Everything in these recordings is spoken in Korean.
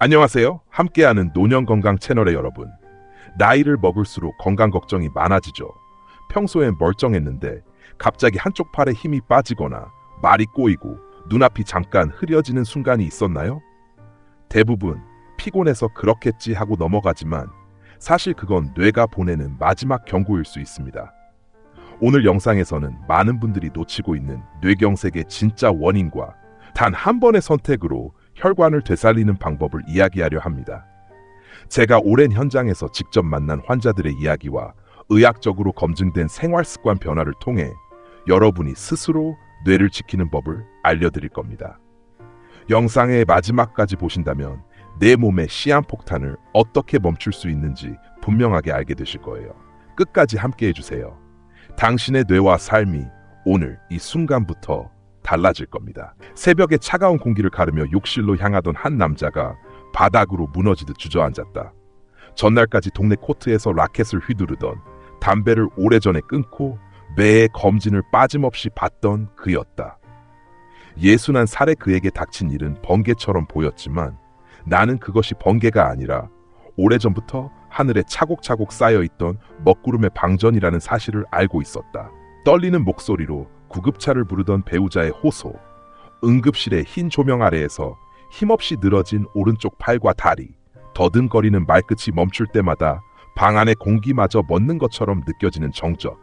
안녕하세요. 함께하는 노년건강 채널의 여러분. 나이를 먹을수록 건강 걱정이 많아지죠. 평소엔 멀쩡했는데 갑자기 한쪽 팔에 힘이 빠지거나 말이 꼬이고 눈앞이 잠깐 흐려지는 순간이 있었나요? 대부분 피곤해서 그렇겠지 하고 넘어가지만 사실 그건 뇌가 보내는 마지막 경고일 수 있습니다. 오늘 영상에서는 많은 분들이 놓치고 있는 뇌경색의 진짜 원인과 단 한 번의 선택으로 혈관을 되살리는 방법을 이야기하려 합니다. 제가 오랜 현장에서 직접 만난 환자들의 이야기와 의학적으로 검증된 생활습관 변화를 통해 여러분이 스스로 뇌를 지키는 법을 알려드릴 겁니다. 영상의 마지막까지 보신다면 내 몸의 시한폭탄을 어떻게 멈출 수 있는지 분명하게 알게 되실 거예요. 끝까지 함께 해주세요. 당신의 뇌와 삶이 오늘 이 순간부터 달라질 겁니다. 새벽에 차가운 공기를 가르며 욕실로 향하던 한 남자가 바닥으로 무너지듯 주저앉았다. 전날까지 동네 코트에서 라켓을 휘두르던, 담배를 오래전에 끊고 매해 검진을 빠짐없이 받던 그였다. 예순한 살의 그에게 닥친 일은 번개처럼 보였지만 나는 그것이 번개가 아니라 오래전부터 하늘에 차곡차곡 쌓여있던 먹구름의 방전이라는 사실을 알고 있었다. 떨리는 목소리로 구급차를 부르던 배우자의 호소, 응급실의 흰 조명 아래에서 힘없이 늘어진 오른쪽 팔과 다리, 더듬거리는 말끝이 멈출 때마다 방 안의 공기마저 멎는 것처럼 느껴지는 정적,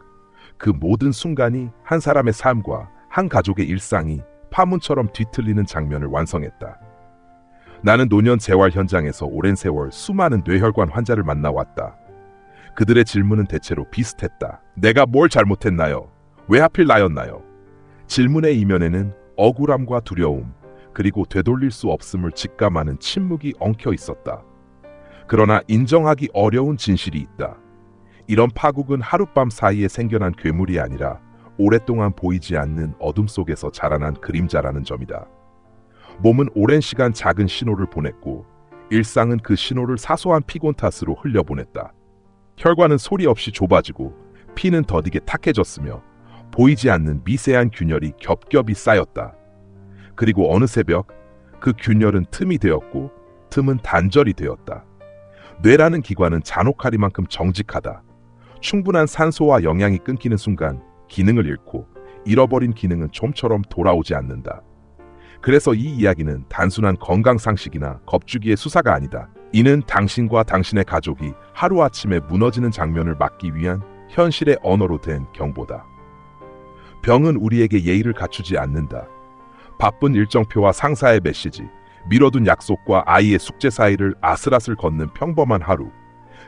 그 모든 순간이 한 사람의 삶과 한 가족의 일상이 파문처럼 뒤틀리는 장면을 완성했다. 나는 노년 재활 현장에서 오랜 세월 수많은 뇌혈관 환자를 만나왔다. 그들의 질문은 대체로 비슷했다. 내가 뭘 잘못했나요? 왜 하필 나였나요? 질문의 이면에는 억울함과 두려움, 그리고 되돌릴 수 없음을 직감하는 침묵이 엉켜 있었다. 그러나 인정하기 어려운 진실이 있다. 이런 파국은 하룻밤 사이에 생겨난 괴물이 아니라 오랫동안 보이지 않는 어둠 속에서 자라난 그림자라는 점이다. 몸은 오랜 시간 작은 신호를 보냈고 일상은 그 신호를 사소한 피곤 탓으로 흘려보냈다. 혈관은 소리 없이 좁아지고 피는 더디게 탁해졌으며 보이지 않는 미세한 균열이 겹겹이 쌓였다. 그리고 어느 새벽 그 균열은 틈이 되었고 틈은 단절이 되었다. 뇌라는 기관은 잔혹하리만큼 정직하다. 충분한 산소와 영양이 끊기는 순간 기능을 잃고 잃어버린 기능은 좀처럼 돌아오지 않는다. 그래서 이 이야기는 단순한 건강상식이나 겁주기의 수사가 아니다. 이는 당신과 당신의 가족이 하루아침에 무너지는 장면을 막기 위한 현실의 언어로 된 경보다. 병은 우리에게 예의를 갖추지 않는다. 바쁜 일정표와 상사의 메시지, 미뤄둔 약속과 아이의 숙제 사이를 아슬아슬 걷는 평범한 하루,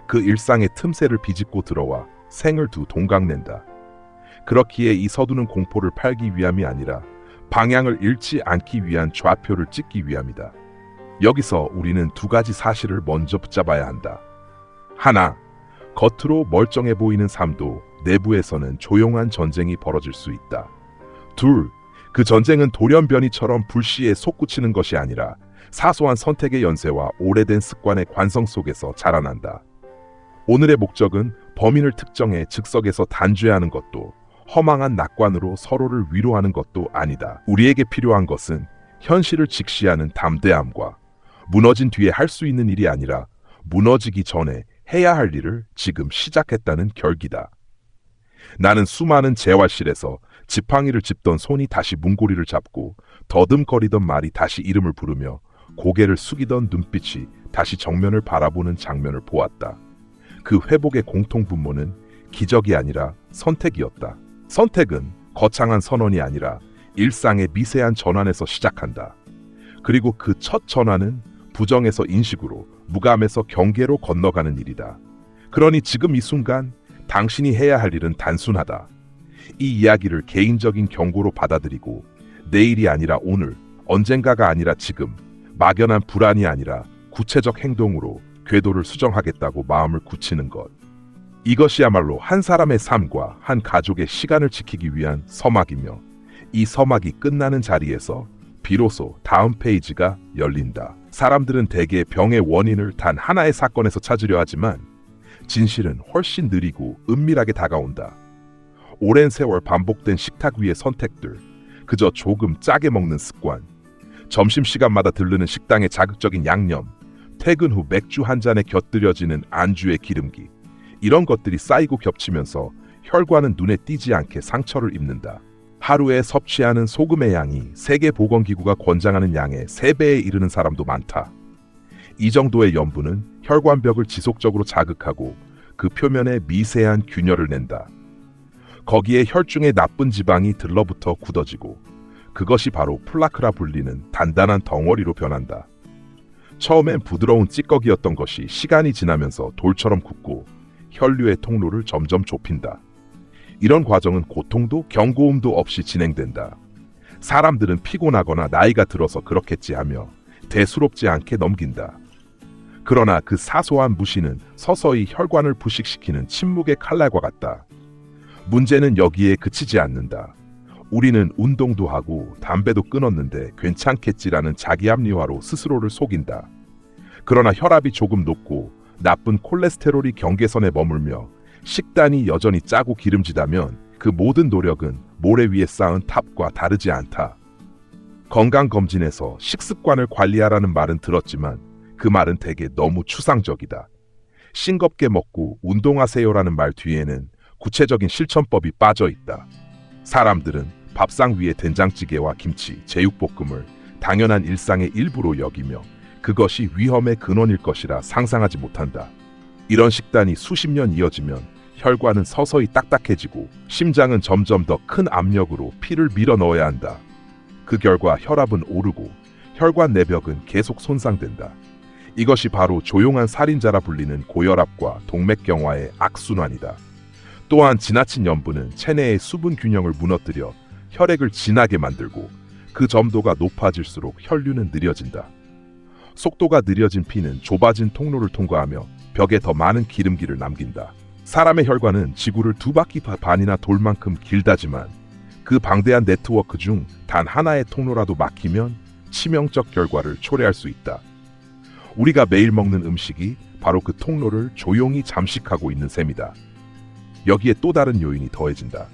그 일상의 틈새를 비집고 들어와 생을 두 동강낸다. 그렇기에 이 서두는 공포를 팔기 위함이 아니라 방향을 잃지 않기 위한 좌표를 찍기 위함이다. 여기서 우리는 두 가지 사실을 먼저 붙잡아야 한다. 하나, 겉으로 멀쩡해 보이는 삶도 내부에서는 조용한 전쟁이 벌어질 수 있다. 둘, 그 전쟁은 돌연변이처럼 불시에 솟구치는 것이 아니라 사소한 선택의 연쇄와 오래된 습관의 관성 속에서 자라난다. 오늘의 목적은 범인을 특정해 즉석에서 단죄하는 것도 허망한 낙관으로 서로를 위로하는 것도 아니다. 우리에게 필요한 것은 현실을 직시하는 담대함과 무너진 뒤에 할 수 있는 일이 아니라 무너지기 전에 해야 할 일을 지금 시작했다는 결기다. 나는 수많은 재활실에서 지팡이를 짚던 손이 다시 문고리를 잡고 더듬거리던 말이 다시 이름을 부르며 고개를 숙이던 눈빛이 다시 정면을 바라보는 장면을 보았다. 그 회복의 공통분모는 기적이 아니라 선택이었다. 선택은 거창한 선언이 아니라 일상의 미세한 전환에서 시작한다. 그리고 그 첫 전환은 부정에서 인식으로, 무감에서 경계로 건너가는 일이다. 그러니 지금 이 순간 당신이 해야 할 일은 단순하다. 이 이야기를 개인적인 경고로 받아들이고 내일이 아니라 오늘, 언젠가가 아니라 지금, 막연한 불안이 아니라 구체적 행동으로 궤도를 수정하겠다고 마음을 굳히는 것. 이것이야말로 한 사람의 삶과 한 가족의 시간을 지키기 위한 서막이며 이 서막이 끝나는 자리에서 비로소 다음 페이지가 열린다. 사람들은 대개 병의 원인을 단 하나의 사건에서 찾으려 하지만 진실은 훨씬 느리고 은밀하게 다가온다. 오랜 세월 반복된 식탁 위의 선택들, 그저 조금 짜게 먹는 습관, 점심시간마다 들르는 식당의 자극적인 양념, 퇴근 후 맥주 한 잔에 곁들여지는 안주의 기름기. 이런 것들이 쌓이고 겹치면서 혈관은 눈에 띄지 않게 상처를 입는다. 하루에 섭취하는 소금의 양이 세계보건기구가 권장하는 양의 3배에 이르는 사람도 많다. 이 정도의 염분은 혈관벽을 지속적으로 자극하고 그 표면에 미세한 균열을 낸다. 거기에 혈중의 나쁜 지방이 들러붙어 굳어지고 그것이 바로 플라크라 불리는 단단한 덩어리로 변한다. 처음엔 부드러운 찌꺼기였던 것이 시간이 지나면서 돌처럼 굳고 혈류의 통로를 점점 좁힌다. 이런 과정은 고통도 경고음도 없이 진행된다. 사람들은 피곤하거나 나이가 들어서 그렇겠지 하며 대수롭지 않게 넘긴다. 그러나 그 사소한 무시는 서서히 혈관을 부식시키는 침묵의 칼날과 같다. 문제는 여기에 그치지 않는다. 우리는 운동도 하고 담배도 끊었는데 괜찮겠지라는 자기 합리화로 스스로를 속인다. 그러나 혈압이 조금 높고 나쁜 콜레스테롤이 경계선에 머물며 식단이 여전히 짜고 기름지다면 그 모든 노력은 모래 위에 쌓은 탑과 다르지 않다. 건강검진에서 식습관을 관리하라는 말은 들었지만 그 말은 되게 너무 추상적이다. 싱겁게 먹고 운동하세요라는 말 뒤에는 구체적인 실천법이 빠져 있다. 사람들은 밥상 위에 된장찌개와 김치, 제육볶음을 당연한 일상의 일부로 여기며 그것이 위험의 근원일 것이라 상상하지 못한다. 이런 식단이 수십 년 이어지면 혈관은 서서히 딱딱해지고 심장은 점점 더 큰 압력으로 피를 밀어 넣어야 한다. 그 결과 혈압은 오르고 혈관 내벽은 계속 손상된다. 이것이 바로 조용한 살인자라 불리는 고혈압과 동맥경화의 악순환이다. 또한 지나친 염분은 체내의 수분 균형을 무너뜨려 혈액을 진하게 만들고 그 점도가 높아질수록 혈류는 느려진다. 속도가 느려진 피는 좁아진 통로를 통과하며 벽에 더 많은 기름기를 남긴다. 사람의 혈관은 지구를 2바퀴 반이나 돌 만큼 길다지만 그 방대한 네트워크 중 단 하나의 통로라도 막히면 치명적 결과를 초래할 수 있다. 우리가 매일 먹는 음식이 바로 그 통로를 조용히 잠식하고 있는 셈이다. 여기에 또 다른 요인이 더해진다.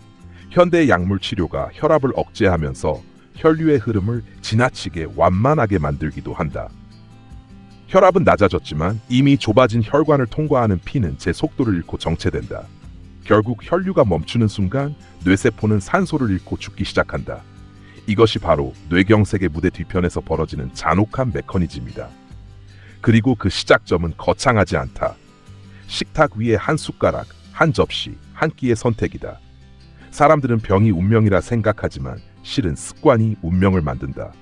현대 약물 치료가 혈압을 억제하면서 혈류의 흐름을 지나치게 완만하게 만들기도 한다. 혈압은 낮아졌지만 이미 좁아진 혈관을 통과하는 피는 제 속도를 잃고 정체된다. 결국 혈류가 멈추는 순간 뇌세포는 산소를 잃고 죽기 시작한다. 이것이 바로 뇌경색의 무대 뒤편에서 벌어지는 잔혹한 메커니즘이다. 그리고 그 시작점은 거창하지 않다. 식탁 위에 한 숟가락, 한 접시, 한 끼의 선택이다. 사람들은 병이 운명이라 생각하지만 실은 습관이 운명을 만든다.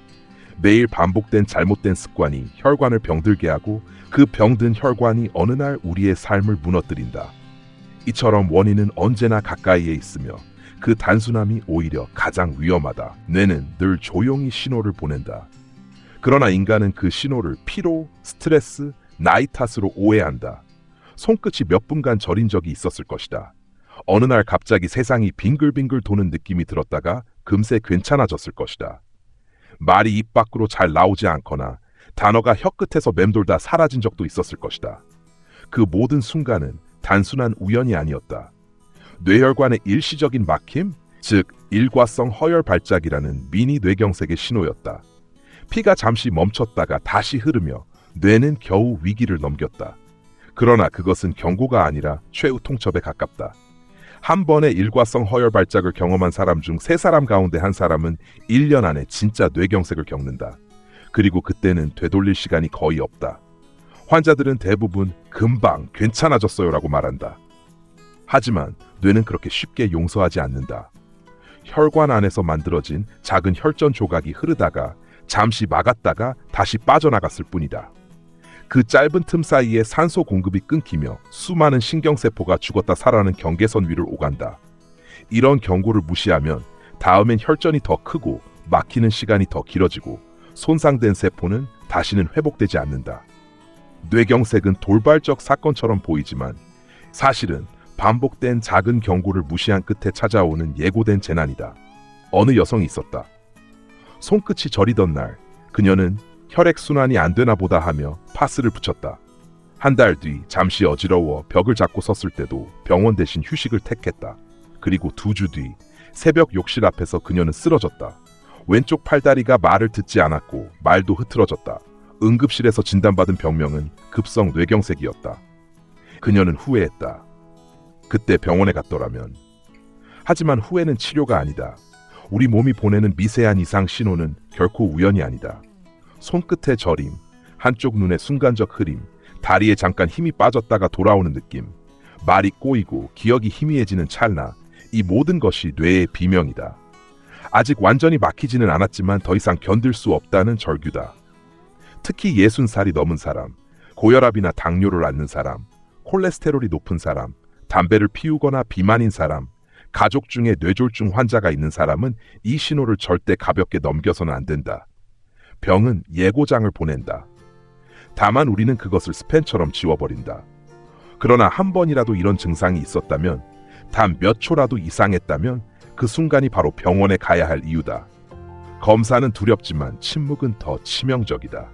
매일 반복된 잘못된 습관이 혈관을 병들게 하고 그 병든 혈관이 어느 날 우리의 삶을 무너뜨린다. 이처럼 원인은 언제나 가까이에 있으며 그 단순함이 오히려 가장 위험하다. 뇌는 늘 조용히 신호를 보낸다. 그러나 인간은 그 신호를 피로, 스트레스, 나이 탓으로 오해한다. 손끝이 몇 분간 저린 적이 있었을 것이다. 어느 날 갑자기 세상이 빙글빙글 도는 느낌이 들었다가 금세 괜찮아졌을 것이다. 말이 입 밖으로 잘 나오지 않거나 단어가 혀끝에서 맴돌다 사라진 적도 있었을 것이다. 그 모든 순간은 단순한 우연이 아니었다. 뇌혈관의 일시적인 막힘, 즉 일과성 허혈 발작이라는 미니 뇌경색의 신호였다. 피가 잠시 멈췄다가 다시 흐르며 뇌는 겨우 위기를 넘겼다. 그러나 그것은 경고가 아니라 최후 통첩에 가깝다. 한 번의 일과성 허혈 발작을 경험한 사람 중 3사람 가운데 1사람은 1년 안에 진짜 뇌경색을 겪는다. 그리고 그때는 되돌릴 시간이 거의 없다. 환자들은 대부분 금방 괜찮아졌어요라고 말한다. 하지만 뇌는 그렇게 쉽게 용서하지 않는다. 혈관 안에서 만들어진 작은 혈전 조각이 흐르다가 잠시 막았다가 다시 빠져나갔을 뿐이다. 그 짧은 틈 사이에 산소 공급이 끊기며 수많은 신경세포가 죽었다 살아나는 경계선 위를 오간다. 이런 경고를 무시하면 다음엔 혈전이 더 크고 막히는 시간이 더 길어지고 손상된 세포는 다시는 회복되지 않는다. 뇌경색은 돌발적 사건처럼 보이지만 사실은 반복된 작은 경고를 무시한 끝에 찾아오는 예고된 재난이다. 어느 여성이 있었다. 손끝이 저리던 날 그녀는 혈액순환이 안 되나 보다 하며 파스를 붙였다. 한 달 뒤 잠시 어지러워 벽을 잡고 섰을 때도 병원 대신 휴식을 택했다. 그리고 2주 뒤 새벽 욕실 앞에서 그녀는 쓰러졌다. 왼쪽 팔다리가 말을 듣지 않았고 말도 흐트러졌다. 응급실에서 진단받은 병명은 급성 뇌경색이었다. 그녀는 후회했다. 그때 병원에 갔더라면. 하지만 후회는 치료가 아니다. 우리 몸이 보내는 미세한 이상 신호는 결코 우연이 아니다. 손끝의 저림, 한쪽 눈의 순간적 흐림, 다리에 잠깐 힘이 빠졌다가 돌아오는 느낌, 말이 꼬이고 기억이 희미해지는 찰나, 이 모든 것이 뇌의 비명이다. 아직 완전히 막히지는 않았지만 더 이상 견딜 수 없다는 절규다. 특히 60살이 넘은 사람, 고혈압이나 당뇨를 앓는 사람, 콜레스테롤이 높은 사람, 담배를 피우거나 비만인 사람, 가족 중에 뇌졸중 환자가 있는 사람은 이 신호를 절대 가볍게 넘겨서는 안 된다. 병은 예고장을 보낸다. 다만 우리는 그것을 스팸처럼 지워버린다. 그러나 한 번이라도 이런 증상이 있었다면, 단 몇 초라도 이상했다면 그 순간이 바로 병원에 가야 할 이유다. 검사는 두렵지만 침묵은 더 치명적이다.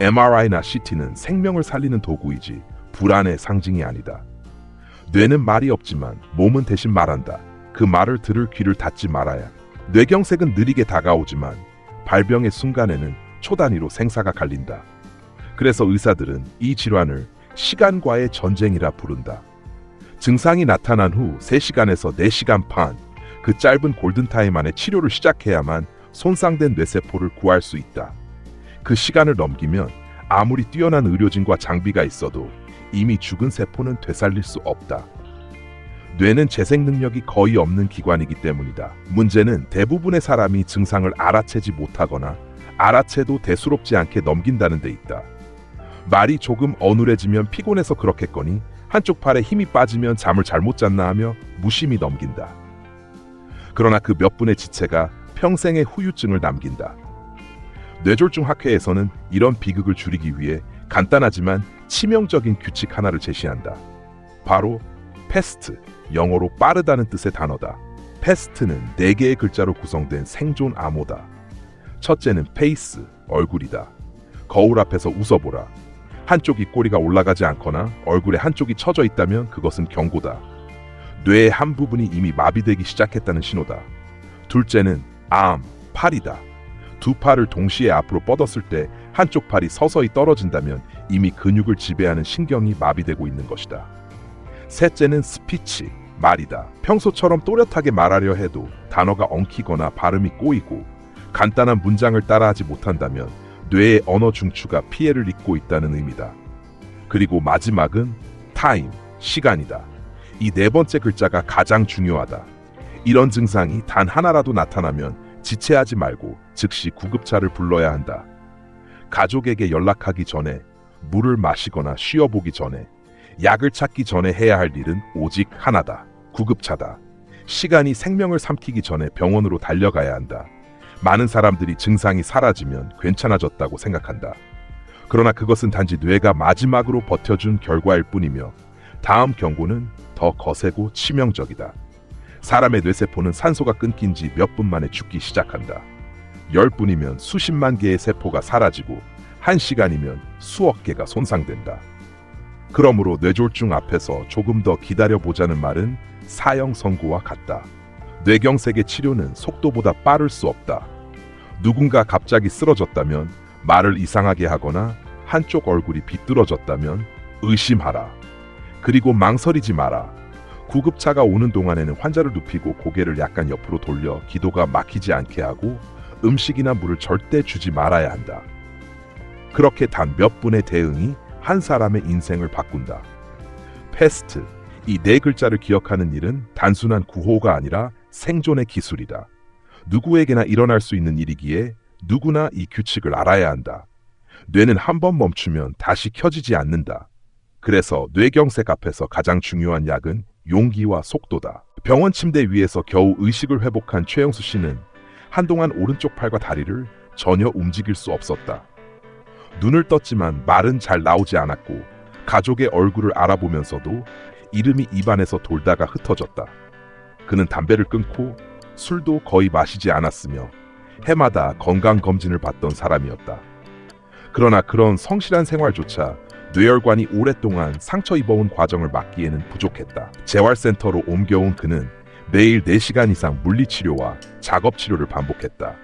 MRI나 CT는 생명을 살리는 도구이지 불안의 상징이 아니다. 뇌는 말이 없지만 몸은 대신 말한다. 그 말을 들을 귀를 닫지 말아야. 뇌경색은 느리게 다가오지만 발병의 순간에는 초 단위로 생사가 갈린다. 그래서 의사들은 이 질환을 시간과의 전쟁이라 부른다. 증상이 나타난 후 3시간에서 4시간 반, 그 짧은 골든타임 안에 치료를 시작해야만 손상된 뇌세포를 구할 수 있다. 그 시간을 넘기면 아무리 뛰어난 의료진과 장비가 있어도 이미 죽은 세포는 되살릴 수 없다. 뇌는 재생 능력이 거의 없는 기관이기 때문이다. 문제는 대부분의 사람이 증상을 알아채지 못하거나 알아채도 대수롭지 않게 넘긴다는 데 있다. 말이 조금 어눌해지면 피곤해서 그렇겠거니 한쪽 팔에 힘이 빠지면 잠을 잘못 잤나 하며 무심히 넘긴다. 그러나 그 몇 분의 지체가 평생의 후유증을 남긴다. 뇌졸중 학회에서는 이런 비극을 줄이기 위해 간단하지만 치명적인 규칙 하나를 제시한다. 바로 패스트, 영어로 빠르다는 뜻의 단어다. 패스트는 4개의 글자로 구성된 생존 암호다. 첫째는 페이스, 얼굴이다. 거울 앞에서 웃어보라. 한쪽이 꼬리가 올라가지 않거나 얼굴에 한쪽이 처져 있다면 그것은 경고다. 뇌의 한 부분이 이미 마비되기 시작했다는 신호다. 둘째는 암, 팔이다. 두 팔을 동시에 앞으로 뻗었을 때 한쪽 팔이 서서히 떨어진다면 이미 근육을 지배하는 신경이 마비되고 있는 것이다. 셋째는 스피치, 말이다. 평소처럼 또렷하게 말하려 해도 단어가 엉키거나 발음이 꼬이고 간단한 문장을 따라하지 못한다면 뇌의 언어 중추가 피해를 입고 있다는 의미다. 그리고 마지막은 타임, 시간이다. 이 4번째 글자가 가장 중요하다. 이런 증상이 단 하나라도 나타나면 지체하지 말고 즉시 구급차를 불러야 한다. 가족에게 연락하기 전에, 물을 마시거나 쉬어보기 전에, 약을 찾기 전에 해야 할 일은 오직 하나다. 구급차다. 시간이 생명을 삼키기 전에 병원으로 달려가야 한다. 많은 사람들이 증상이 사라지면 괜찮아졌다고 생각한다. 그러나 그것은 단지 뇌가 마지막으로 버텨준 결과일 뿐이며 다음 경고는 더 거세고 치명적이다. 사람의 뇌세포는 산소가 끊긴 지 몇 분 만에 죽기 시작한다. 10분이면 수십만 개의 세포가 사라지고 1시간이면 수억 개가 손상된다. 그러므로 뇌졸중 앞에서 조금 더 기다려보자는 말은 사형 선고와 같다. 뇌경색의 치료는 속도보다 빠를 수 없다. 누군가 갑자기 쓰러졌다면, 말을 이상하게 하거나 한쪽 얼굴이 비뚤어졌다면 의심하라. 그리고 망설이지 마라. 구급차가 오는 동안에는 환자를 눕히고 고개를 약간 옆으로 돌려 기도가 막히지 않게 하고 음식이나 물을 절대 주지 말아야 한다. 그렇게 단 몇 분의 대응이 한 사람의 인생을 바꾼다. 패스트, 이 4글자를 기억하는 일은 단순한 구호가 아니라 생존의 기술이다. 누구에게나 일어날 수 있는 일이기에 누구나 이 규칙을 알아야 한다. 뇌는 한 번 멈추면 다시 켜지지 않는다. 그래서 뇌경색 앞에서 가장 중요한 약은 용기와 속도다. 병원 침대 위에서 겨우 의식을 회복한 최영수 씨는 한동안 오른쪽 팔과 다리를 전혀 움직일 수 없었다. 눈을 떴지만 말은 잘 나오지 않았고 가족의 얼굴을 알아보면서도 이름이 입안에서 돌다가 흩어졌다. 그는 담배를 끊고 술도 거의 마시지 않았으며 해마다 건강검진을 받던 사람이었다. 그러나 그런 성실한 생활조차 뇌혈관이 오랫동안 상처 입어온 과정을 막기에는 부족했다. 재활센터로 옮겨온 그는 매일 4시간 이상 물리치료와 작업치료를 반복했다.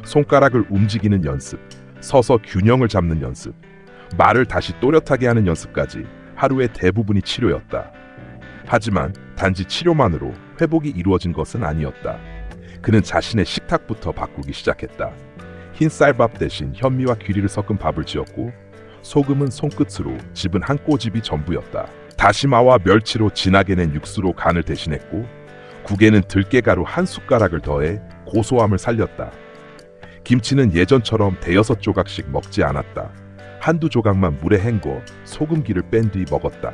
손가락을 움직이는 연습, 서서 균형을 잡는 연습, 말을 다시 또렷하게 하는 연습까지 하루의 대부분이 치료였다. 하지만 단지 치료만으로 회복이 이루어진 것은 아니었다. 그는 자신의 식탁부터 바꾸기 시작했다. 흰 쌀밥 대신 현미와 귀리를 섞은 밥을 지었고, 소금은 손끝으로 집은 한 꼬집이 전부였다. 다시마와 멸치로 진하게 낸 육수로 간을 대신했고, 국에는 들깨가루 한 숟가락을 더해 고소함을 살렸다. 김치는 예전처럼 대여섯 조각씩 먹지 않았다. 한두 조각만 물에 헹궈 소금기를 뺀 뒤 먹었다.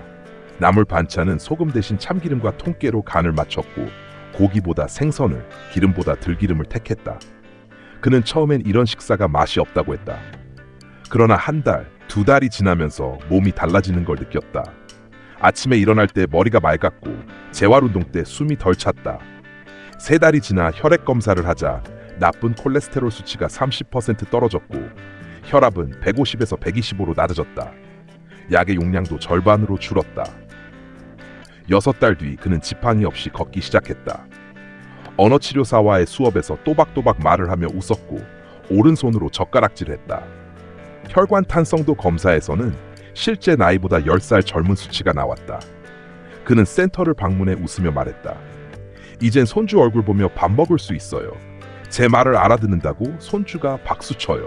나물 반찬은 소금 대신 참기름과 통깨로 간을 맞췄고, 고기보다 생선을, 기름보다 들기름을 택했다. 그는 처음엔 이런 식사가 맛이 없다고 했다. 그러나 한 달, 두 달이 지나면서 몸이 달라지는 걸 느꼈다. 아침에 일어날 때 머리가 맑았고, 재활운동 때 숨이 덜 찼다. 세 달이 지나 혈액 검사를 하자 나쁜 콜레스테롤 수치가 30% 떨어졌고, 혈압은 150에서 125로 낮아졌다. 약의 용량도 절반으로 줄었다. 6달 뒤 그는 지팡이 없이 걷기 시작했다. 언어치료사와의 수업에서 또박또박 말을 하며 웃었고, 오른손으로 젓가락질했다. 혈관 탄성도 검사에서는 실제 나이보다 10살 젊은 수치가 나왔다. 그는 센터를 방문해 웃으며 말했다. 이젠 손주 얼굴 보며 밥 먹을 수 있어요. 제 말을 알아듣는다고 손주가 박수쳐요.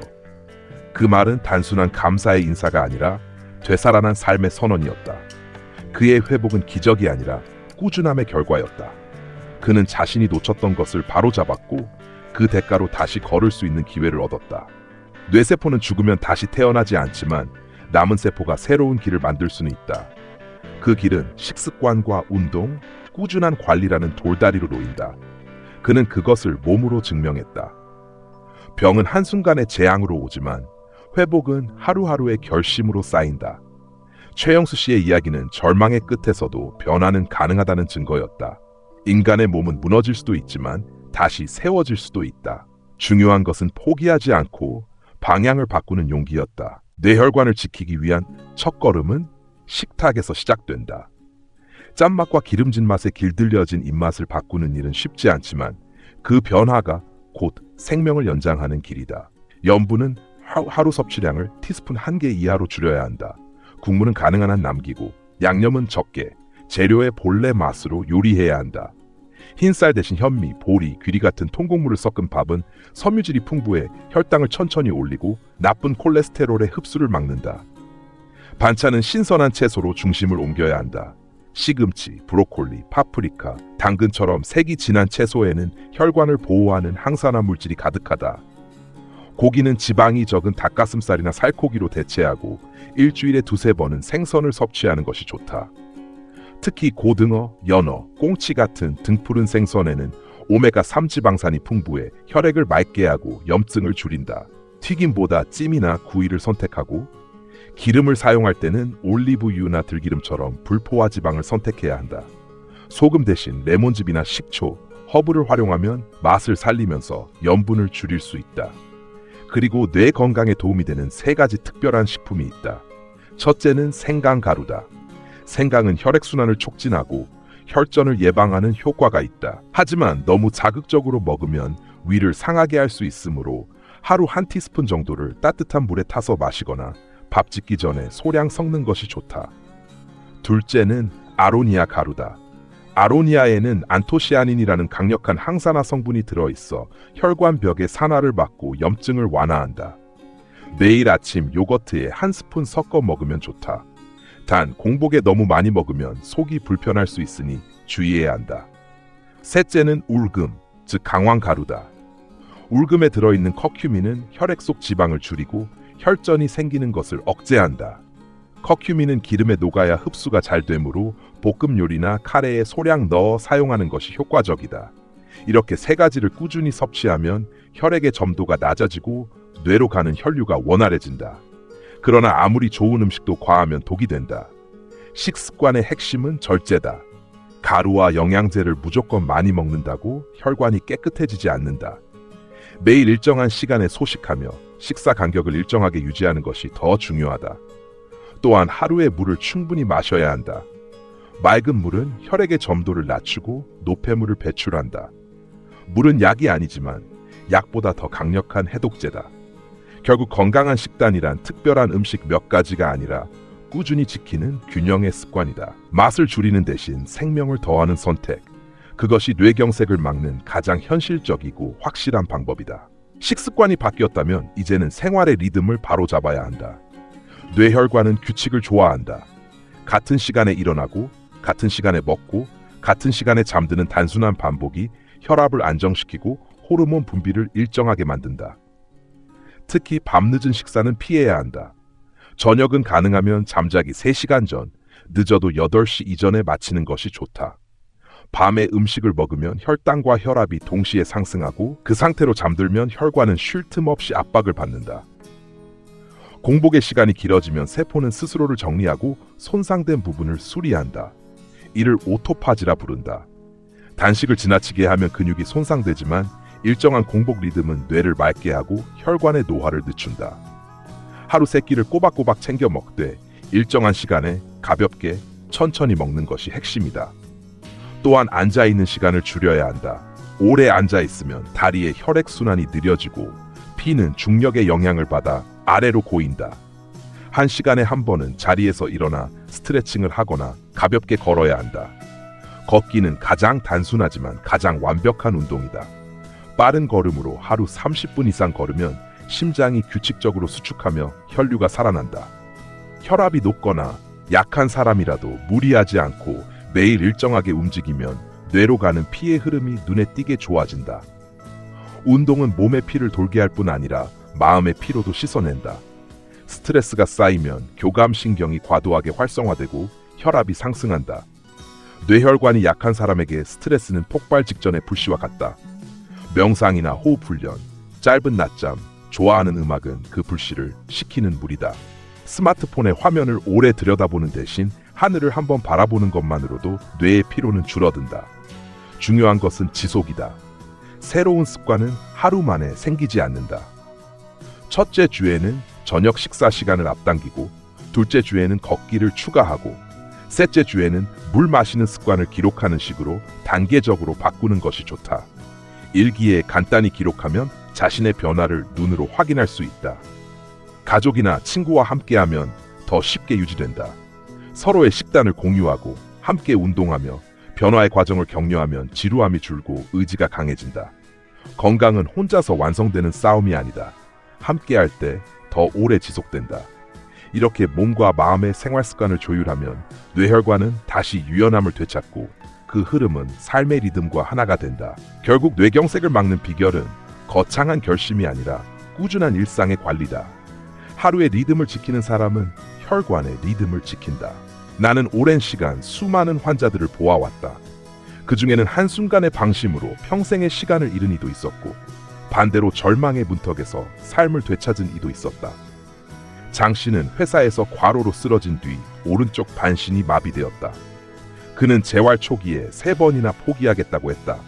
그 말은 단순한 감사의 인사가 아니라 되살아난 삶의 선언이었다. 그의 회복은 기적이 아니라 꾸준함의 결과였다. 그는 자신이 놓쳤던 것을 바로잡았고, 그 대가로 다시 걸을 수 있는 기회를 얻었다. 뇌세포는 죽으면 다시 태어나지 않지만 남은 세포가 새로운 길을 만들 수는 있다. 그 길은 식습관과 운동, 꾸준한 관리라는 돌다리로 놓인다. 그는 그것을 몸으로 증명했다. 병은 한순간의 재앙으로 오지만 회복은 하루하루의 결심으로 쌓인다. 최영수 씨의 이야기는 절망의 끝에서도 변화는 가능하다는 증거였다. 인간의 몸은 무너질 수도 있지만 다시 세워질 수도 있다. 중요한 것은 포기하지 않고 방향을 바꾸는 용기였다. 뇌혈관을 지키기 위한 첫걸음은 식탁에서 시작된다. 짠맛과 기름진 맛에 길들여진 입맛을 바꾸는 일은 쉽지 않지만 그 변화가 곧 생명을 연장하는 길이다. 염분은 하루 섭취량을 티스푼 1개 이하로 줄여야 한다. 국물은 가능한 한 남기고, 양념은 적게, 재료의 본래 맛으로 요리해야 한다. 흰쌀 대신 현미, 보리, 귀리 같은 통곡물을 섞은 밥은 섬유질이 풍부해 혈당을 천천히 올리고 나쁜 콜레스테롤의 흡수를 막는다. 반찬은 신선한 채소로 중심을 옮겨야 한다. 시금치, 브로콜리, 파프리카, 당근처럼 색이 진한 채소에는 혈관을 보호하는 항산화 물질이 가득하다. 고기는 지방이 적은 닭가슴살이나 살코기로 대체하고 일주일에 2-3번은 생선을 섭취하는 것이 좋다. 특히 고등어, 연어, 꽁치 같은 등푸른 생선에는 오메가3 지방산이 풍부해 혈액을 맑게 하고 염증을 줄인다. 튀김보다 찜이나 구이를 선택하고, 기름을 사용할 때는 올리브유나 들기름처럼 불포화 지방을 선택해야 한다. 소금 대신 레몬즙이나 식초, 허브를 활용하면 맛을 살리면서 염분을 줄일 수 있다. 그리고 뇌 건강에 도움이 되는 3가지 특별한 식품이 있다. 첫째는 생강가루다. 생강은 혈액순환을 촉진하고 혈전을 예방하는 효과가 있다. 하지만 너무 자극적으로 먹으면 위를 상하게 할 수 있으므로 하루 1티스푼 정도를 따뜻한 물에 타서 마시거나 밥 짓기 전에 소량 섞는 것이 좋다. 둘째는 아로니아 가루다. 아로니아에는 안토시아닌이라는 강력한 항산화 성분이 들어있어 혈관벽의 산화를 막고 염증을 완화한다. 매일 아침 요거트에 1스푼 섞어 먹으면 좋다. 단, 공복에 너무 많이 먹으면 속이 불편할 수 있으니 주의해야 한다. 셋째는 울금, 즉 강황가루다. 울금에 들어있는 커큐민은 혈액 속 지방을 줄이고 혈전이 생기는 것을 억제한다. 커큐민은 기름에 녹아야 흡수가 잘 되므로 볶음 요리나 카레에 소량 넣어 사용하는 것이 효과적이다. 이렇게 3가지를 꾸준히 섭취하면 혈액의 점도가 낮아지고 뇌로 가는 혈류가 원활해진다. 그러나 아무리 좋은 음식도 과하면 독이 된다. 식습관의 핵심은 절제다. 가루와 영양제를 무조건 많이 먹는다고 혈관이 깨끗해지지 않는다. 매일 일정한 시간에 소식하며 식사 간격을 일정하게 유지하는 것이 더 중요하다. 또한 하루에 물을 충분히 마셔야 한다. 맑은 물은 혈액의 점도를 낮추고 노폐물을 배출한다. 물은 약이 아니지만 약보다 더 강력한 해독제다. 결국 건강한 식단이란 특별한 음식 몇 가지가 아니라 꾸준히 지키는 균형의 습관이다. 맛을 줄이는 대신 생명을 더하는 선택. 그것이 뇌경색을 막는 가장 현실적이고 확실한 방법이다. 식습관이 바뀌었다면 이제는 생활의 리듬을 바로잡아야 한다. 뇌혈관은 규칙을 좋아한다. 같은 시간에 일어나고 같은 시간에 먹고 같은 시간에 잠드는 단순한 반복이 혈압을 안정시키고 호르몬 분비를 일정하게 만든다. 특히 밤늦은 식사는 피해야 한다. 저녁은 가능하면 잠자기 3시간 전, 늦어도 8시 이전에 마치는 것이 좋다. 밤에 음식을 먹으면 혈당과 혈압이 동시에 상승하고 그 상태로 잠들면 혈관은 쉴 틈 없이 압박을 받는다. 공복의 시간이 길어지면 세포는 스스로를 정리하고 손상된 부분을 수리한다. 이를 오토파지라 부른다. 단식을 지나치게 하면 근육이 손상되지만 일정한 공복 리듬은 뇌를 맑게 하고 혈관의 노화를 늦춘다. 하루 3끼를 꼬박꼬박 챙겨 먹되 일정한 시간에 가볍게 천천히 먹는 것이 핵심이다. 또한 앉아있는 시간을 줄여야 한다. 오래 앉아있으면 다리의 혈액순환이 느려지고 피는 중력의 영향을 받아 아래로 고인다. 1시간에 한 번은 자리에서 일어나 스트레칭을 하거나 가볍게 걸어야 한다. 걷기는 가장 단순하지만 가장 완벽한 운동이다. 빠른 걸음으로 하루 30분 이상 걸으면 심장이 규칙적으로 수축하며 혈류가 살아난다. 혈압이 높거나 약한 사람이라도 무리하지 않고 매일 일정하게 움직이면 뇌로 가는 피의 흐름이 눈에 띄게 좋아진다. 운동은 몸의 피를 돌게 할 뿐 아니라 마음의 피로도 씻어낸다. 스트레스가 쌓이면 교감신경이 과도하게 활성화되고 혈압이 상승한다. 뇌혈관이 약한 사람에게 스트레스는 폭발 직전의 불씨와 같다. 명상이나 호흡훈련, 짧은 낮잠, 좋아하는 음악은 그 불씨를 식히는 물이다. 스마트폰의 화면을 오래 들여다보는 대신 하늘을 한번 바라보는 것만으로도 뇌의 피로는 줄어든다. 중요한 것은 지속이다. 새로운 습관은 하루 만에 생기지 않는다. 첫째 주에는 저녁 식사 시간을 앞당기고, 둘째 주에는 걷기를 추가하고, 셋째 주에는 물 마시는 습관을 기록하는 식으로 단계적으로 바꾸는 것이 좋다. 일기에 간단히 기록하면 자신의 변화를 눈으로 확인할 수 있다. 가족이나 친구와 함께하면 더 쉽게 유지된다. 서로의 식단을 공유하고 함께 운동하며 변화의 과정을 격려하면 지루함이 줄고 의지가 강해진다. 건강은 혼자서 완성되는 싸움이 아니다. 함께할 때 더 오래 지속된다. 이렇게 몸과 마음의 생활 습관을 조율하면 뇌혈관은 다시 유연함을 되찾고 그 흐름은 삶의 리듬과 하나가 된다. 결국 뇌경색을 막는 비결은 거창한 결심이 아니라 꾸준한 일상의 관리다. 하루의 리듬을 지키는 사람은 혈관의 리듬을 지킨다. 나는 오랜 시간 수많은 환자들을 보아왔다. 그 중에는 한순간의 방심으로 평생의 시간을 잃은 이도 있었고, 반대로 절망의 문턱에서 삶을 되찾은 이도 있었다. 장 씨는 회사에서 과로로 쓰러진 뒤 오른쪽 반신이 마비되었다. 그는 재활 초기에 3번이나 포기하겠다고 했다.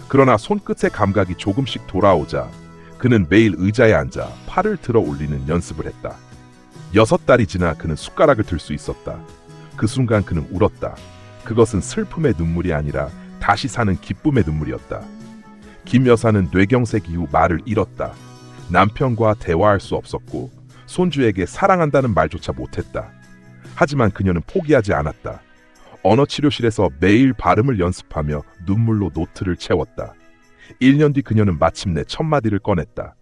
그러나 손끝의 감각이 조금씩 돌아오자 그는 매일 의자에 앉아 팔을 들어 올리는 연습을 했다. 6달이 지나 그는 숟가락을 들 수 있었다. 그 순간 그는 울었다. 그것은 슬픔의 눈물이 아니라 다시 사는 기쁨의 눈물이었다. 김 여사는 뇌경색 이후 말을 잃었다. 남편과 대화할 수 없었고 손주에게 사랑한다는 말조차 못했다. 하지만 그녀는 포기하지 않았다. 언어치료실에서 매일 발음을 연습하며 눈물로 노트를 채웠다. 1년 뒤 그녀는 마침내 첫 마디를 꺼냈다.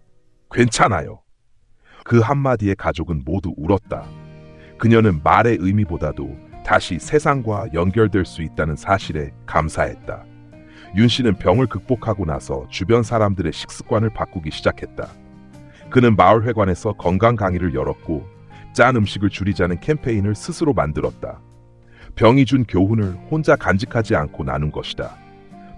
괜찮아요. 그 한마디에 가족은 모두 울었다. 그녀는 말의 의미보다도 다시 세상과 연결될 수 있다는 사실에 감사했다. 윤 씨는 병을 극복하고 나서 주변 사람들의 식습관을 바꾸기 시작했다. 그는 마을회관에서 건강 강의를 열었고 짠 음식을 줄이자는 캠페인을 스스로 만들었다. 병이 준 교훈을 혼자 간직하지 않고 나눈 것이다.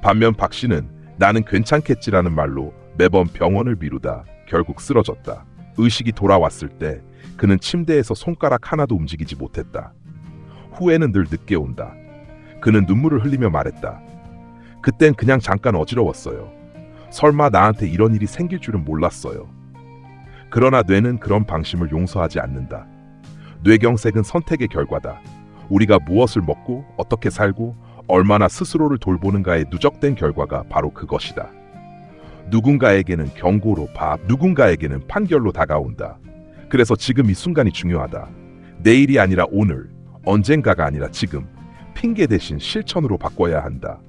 반면 박 씨는 나는 괜찮겠지라는 말로 매번 병원을 미루다 결국 쓰러졌다. 의식이 돌아왔을 때 그는 침대에서 손가락 하나도 움직이지 못했다. 후회는 늘 늦게 온다. 그는 눈물을 흘리며 말했다. 그땐 그냥 잠깐 어지러웠어요. 설마 나한테 이런 일이 생길 줄은 몰랐어요. 그러나 뇌는 그런 방심을 용서하지 않는다. 뇌경색은 선택의 결과다. 우리가 무엇을 먹고 어떻게 살고 얼마나 스스로를 돌보는가에 누적된 결과가 바로 그것이다. 누군가에게는 경고로 누군가에게는 판결로 다가온다. 그래서 지금 이 순간이 중요하다. 내일이 아니라 오늘, 언젠가가 아니라 지금, 핑계 대신 실천으로 바꿔야 한다.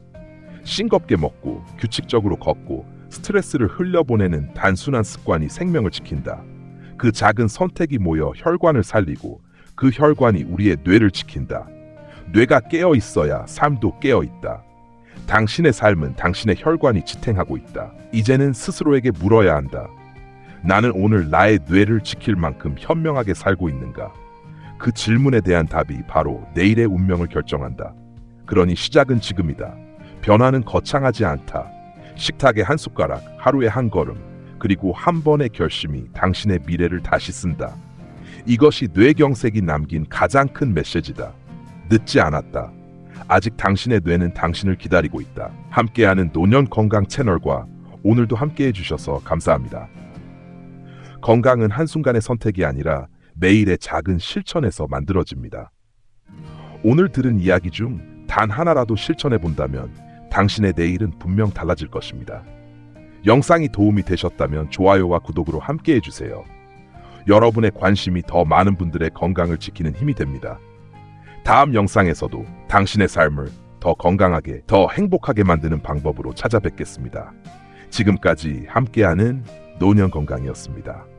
싱겁게 먹고 규칙적으로 걷고 스트레스를 흘려보내는 단순한 습관이 생명을 지킨다. 그 작은 선택이 모여 혈관을 살리고 그 혈관이 우리의 뇌를 지킨다. 뇌가 깨어 있어야 삶도 깨어 있다. 당신의 삶은 당신의 혈관이 지탱하고 있다. 이제는 스스로에게 물어야 한다. 나는 오늘 나의 뇌를 지킬 만큼 현명하게 살고 있는가? 그 질문에 대한 답이 바로 내일의 운명을 결정한다. 그러니 시작은 지금이다. 변화는 거창하지 않다. 식탁에 한 숟가락, 하루에 한 걸음, 그리고 한 번의 결심이 당신의 미래를 다시 쓴다. 이것이 뇌경색이 남긴 가장 큰 메시지다. 늦지 않았다. 아직 당신의 뇌는 당신을 기다리고 있다. 함께하는 노년 건강 채널과 오늘도 함께해 주셔서 감사합니다. 건강은 한순간의 선택이 아니라 매일의 작은 실천에서 만들어집니다. 오늘 들은 이야기 중 단 하나라도 실천해 본다면 당신의 내일은 분명 달라질 것입니다. 영상이 도움이 되셨다면 좋아요와 구독으로 함께해 주세요. 여러분의 관심이 더 많은 분들의 건강을 지키는 힘이 됩니다. 다음 영상에서도 당신의 삶을 더 건강하게, 더 행복하게 만드는 방법으로 찾아뵙겠습니다. 지금까지 함께하는 노년 건강이었습니다.